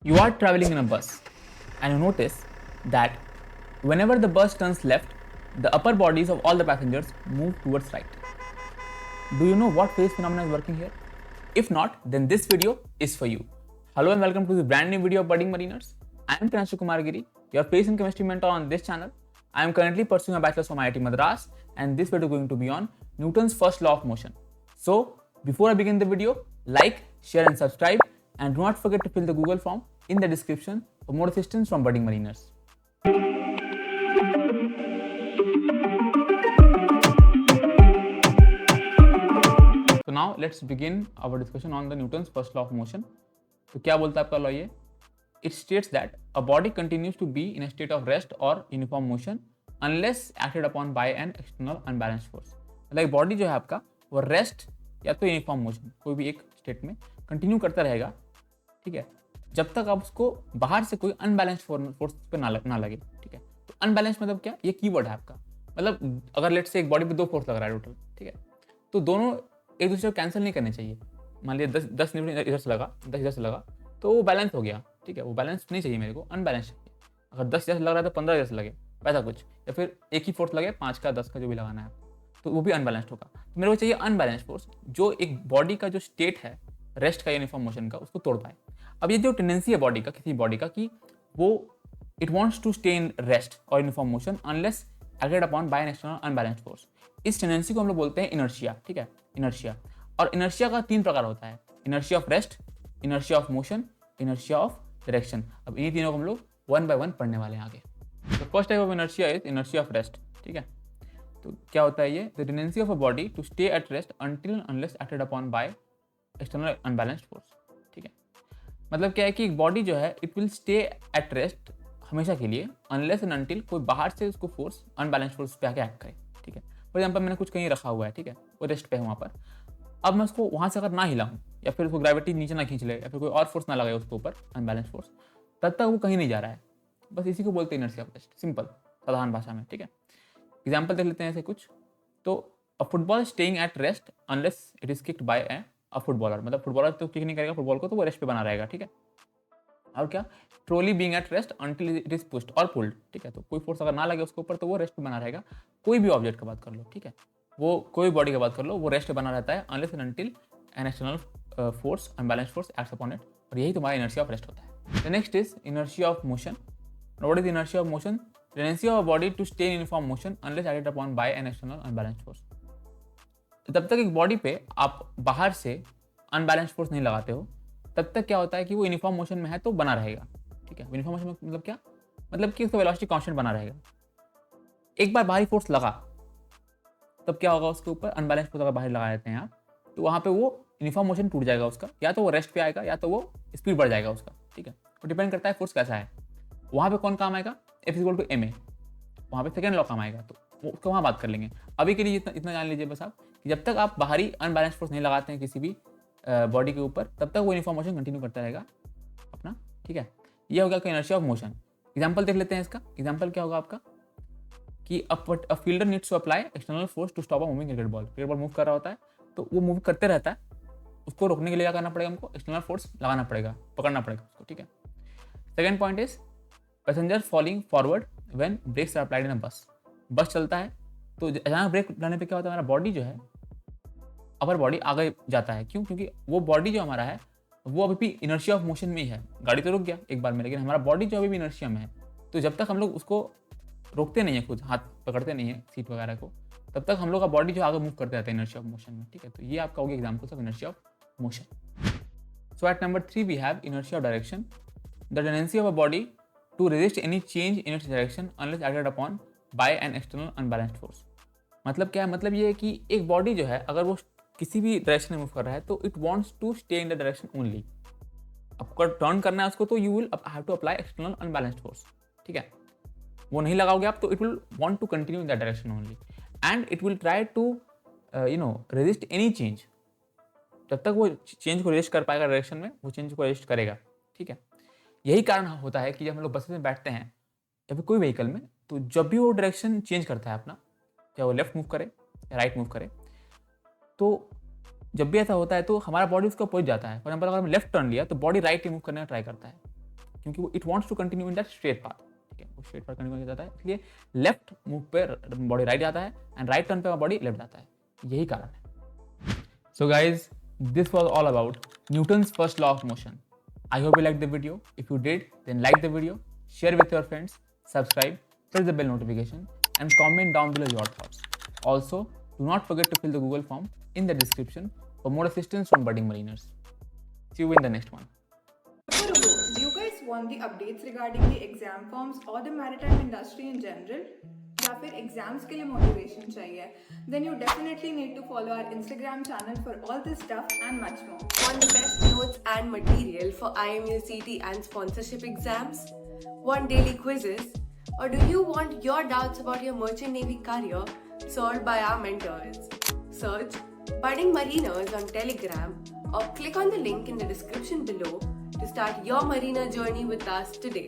You are traveling in a bus and you notice that whenever the bus turns left, the upper bodies of all the passengers move towards right. Do you know what phase phenomena is working here? If not, then this video is for you. Hello and welcome to the brand new video of Budding Mariners. I am Pinanshu Kumar Giri, your phase and chemistry mentor on this channel. I am currently pursuing a bachelor's from IIT Madras and this video is going to be on Newton's first law of motion. So, before I begin the video, like, share and subscribe, and do not forget to fill the Google form in the description for more assistance from budding mariners. So now let's begin our discussion on the Newton's first law of motion. तो क्या बोलता है आपका law ये? It states that a body continues to be in a state of rest or uniform motion unless acted upon by an external unbalanced force. मतलब एक body जो है आपका वो रेस्ट या तो यूनिफॉर्म मोशन कोई भी एक स्टेट में कंटिन्यू करता रहेगा, ठीक है, जब तक आप उसको बाहर से कोई अनबैलेंस फोर्स पे ना लगे, ठीक है। तो अनबैलेंस मतलब क्या? ये कीवर्ड है आपका। मतलब अगर लेट से एक बॉडी पे दो फोर्स लग रहा है टोटल, ठीक है, तो दोनों एक दूसरे को कैंसिल नहीं करने चाहिए। मान लिया 10 न्यूटन इधर से लगा, 10 इधर से लगा, तो वो बैलेंस हो गया, ठीक है। वो बैलेंस नहीं चाहिए मेरे को, अनबैलेंस चाहिए। अगर 10 इधर से लग रहा है तो 15 इधर से लगे, वैसा कुछ, या फिर एक ही फोर्स लगे 5 का 10 का जो भी लगाना है, तो वो भी अनबैलेंस्ड होगा। तो मेरे को चाहिए अनबैलेंस्ड फोर्स जो एक बॉडी का जो स्टेट है रेस्ट का यूनिफॉर्म मोशन का उसको तोड़ पाए। अब ये जो टेंडेंसी है बॉडी का, किसी बॉडी का, कि वो it wants to stay in rest और uniform motion unless acted upon by an external unbalanced force, इस टेंडेंसी को हम लोग बोलते हैं इनर्शिया, ठीक है, इनर्शिया। और इनर्शिया का 3 प्रकार होता है, inertia of rest, inertia of motion, inertia of direction. अब इन्हीं तीनों को हम लोग 1 by 1 पढ़ने वाले हैं आगे। तो first type of inertia is inertia of rest, ठीक है। तो क्या होता है ये? The tendency of a body to stay at rest until unless acted upon by external unbalanced force, ठीक है। मतलब क्या है कि एक बॉडी जो है it will stay at rest हमेशा के लिए अनलेस एंड अनटिल कोई बाहर से उसको फोर्स अनबैलेंस्ड फोर्स पे आके एक्ट करे, ठीक है। फॉर एग्जाम्पल मैंने कुछ कहीं रखा हुआ है, ठीक है, वो रेस्ट पे है वहाँ पर। अब मैं उसको वहाँ से अगर ना हिलाऊं या फिर उसको ग्रेविटी नीचे ना खींच ले या फिर कोई और फोर्स ना लगाए उसके ऊपर अनबैलेंस फोर्स, तब तक वो कहीं नहीं जा रहा है। बस इसी को बोलते हैं इनर्शिया ऑफ रेस्ट, सिंपल साधारण भाषा में, ठीक है। एग्जाम्पल देख लेते हैं ऐसे कुछ। तो अ football staying at rest unless it is kicked bye a footballer, मतलब फुटबॉलर तो किक नहीं करेगा फुटबॉल को, तो वो रेस्ट पे बना रहेगा, ठीक है। और क्या? Trolley being at rest until it is pushed और पुल्ड, ठीक है। तो कोई फोर्स अगर ना लगे उसके ऊपर तो वो रेस्ट पे बना रहेगा। कोई भी ऑब्जेक्ट की बात कर लो, ठीक है, वो कोई बॉडी की बात कर लो, वो रेस्ट पे बना रहता है unless and until an external force unbalance force acts upon it, और यही तुम्हारा इनर्शिया ऑफ रेस्ट होता है। The next is inertia of motion. What is inertia of motion? Tendency of a body to stay in uniform motion unless acted upon by an external unbalanced force. जब तक एक body पे आप बाहर से unbalanced force नहीं लगाते हो तब तक क्या होता है कि वो यूनिफॉर्म मोशन में है तो बना रहेगा, ठीक है। यूनिफॉर्म मोशन में मतलब क्या? मतलब कि उसका वेलोसिटी कांस्टेंट बना रहेगा। एक बार बाहरी फोर्स लगा तब क्या होगा उसके ऊपर? अनबैलेंस फोर्स अगर बाहर लगा देते हैं आप तो वहाँ पे वो यूनिफॉर्म मोशन टूट जाएगा उसका, या तो वो रेस्ट पे आएगा या तो वो स्पीड बढ़ जाएगा उसका, ठीक है। वो डिपेंड करता है फोर्स कैसा है। वहाँ पे कौन काम आएगा? F इक्वल टू ma, वहाँ पे सेकेंड लॉ काम आएगा, तो वो उसको वहाँ बात कर लेंगे। अभी के लिए इतना जान लीजिए बस आप कि जब तक आप बाहरी अनबैलेंस फोर्स नहीं लगाते हैं किसी भी बॉडी के ऊपर तब तक वो यूनिफॉर्म मोशन कंटिन्यू करता रहेगा अपना, ठीक है। ये हो गया इनर्शिया ऑफ मोशन। एग्जाम्पल देख लेते हैं इसका। एग्जाम्पल क्या होगा आपका कि a fielder needs to apply external force to stop a moving cricket ball. Cricket ball move कर रहा होता है तो वो मूव करते रहता है, उसको रोकने के लिए क्या करना पड़ेगा? हमको एक्सटर्नल फोर्स लगाना पड़ेगा, पकड़ना पड़ेगा उसको, ठीक है। Second point is passenger falling forward when brakes are applied in a bus. Bus चलता है तो अचानक ब्रेक लगाने पे क्या होता है? हमारा बॉडी जो है अपर बॉडी आगे जाता है। क्यों? क्योंकि वो बॉडी जो हमारा है वो अभी भी इनर्शिया ऑफ मोशन में ही है। गाड़ी तो रुक गया एक बार में, लेकिन हमारा बॉडी जो अभी भी इनर्शिया में है। तो जब तक हम लोग उसको रोकते नहीं है, खुद हाथ पकड़ते नहीं है सीट वगैरह को, तब तक हम लोग का बॉडी जो आगे मूव करते रहता है इनर्शिया ऑफ मोशन में, ठीक है। तो ये आपका हो गया examples of inertia of motion. So at number 3 we have inertia of direction. The tendency of a body to resist any change in its direction unless acted upon by an external unbalanced force. मतलब क्या है? मतलब ये है कि एक body जो है अगर वो किसी भी डायरेक्शन में मूव कर रहा है तो it wants to stay in the direction only. आपको टर्न करना है उसको तो you will have to apply external unbalanced force, ठीक है। वो नहीं लगाओगे आप तो it will want to continue in that direction only and it will try to resist any change. जब तक वो चेंज को रेजिस्ट कर पाएगा डायरेक्शन में, वो चेंज को रेजिस्ट करेगा, ठीक है। यही कारण होता है कि जब हम लोग बस में बैठते हैं या फिर कोई व्हीकल में, तो जब भी वो डायरेक्शन चेंज करता है अपना, चाहे वो लेफ्ट मूव करे या राइट मूव करे, तो जब भी ऐसा होता है तो हमारा बॉडी उसको पहुंच जाता है। फॉर एग्जाम्पल अगर हम लेफ्ट टर्न लिया तो बॉडी राइट मूव करने का ट्राई करता है, क्योंकि वो it wants to continue in that straight path, ठीक है, वो स्ट्रेट पाथ कंटिन्यू करना चाहता है, इसलिए लेफ्ट मूव पे बॉडी राइट जाता है एंड राइट टर्न पे बॉडी लेफ्ट जाता है, यही कारण है। So guys, this was all about Newton's first law of motion. I hope you liked the video. If you did, then like the video, share with your friends, subscribe, press the bell notification, and comment down below your thoughts. Also, do not forget to fill the Google form in the description for more assistance from budding mariners. See you in the next one. Do you guys want the updates regarding the exam forms or the maritime industry in general? या फिर exams के लिए motivation चाहिए, then you definitely need to follow our Instagram channel for all this stuff and much more. Want the best notes and material for IMU CT and sponsorship exams? Want daily quizzes? Or do you want your doubts about your merchant navy career solved by our mentors? Search Budding Mariners on Telegram or click on the link in the description below to start your mariner journey with us today.